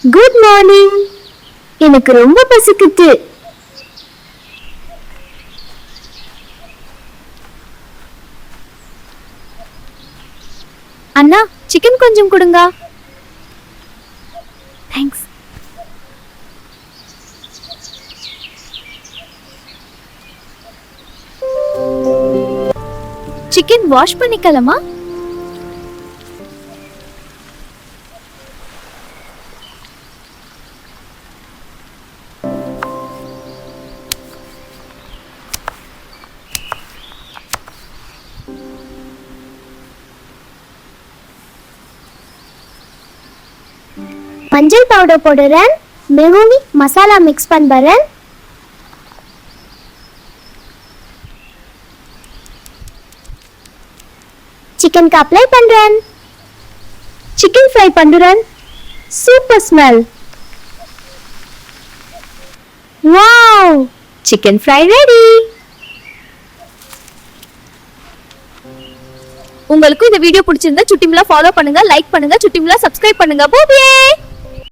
Good morning. எனக்கு ரொம்ப பசிக்குது. அண்ணா, சிக்கன் கொஞ்சம் கொடுங்க. தேங்க்ஸ். சிக்கன் வாஷ் பண்ணிக்கலாமா? மஞ்சள் பவுடர் போடுறேன். மெஹூனி மசாலா மிக்ஸ் பண்ணுறேன். சிக்கனுக்கு அப்ளை பண்றேன். சிக்கன் ஃப்ரை பண்றேன். Super smell. Wow, chicken fry ready. உங்களுக்கு இந்த வீடியோ பிடிச்சிருந்தா சுட்டிமிலா ஃபாலோ பண்ணுங்க, லைக் பண்ணுங்க, சுட்டிமிலா சப்ஸ்கிரைப் பண்ணுங்க. பூபியே.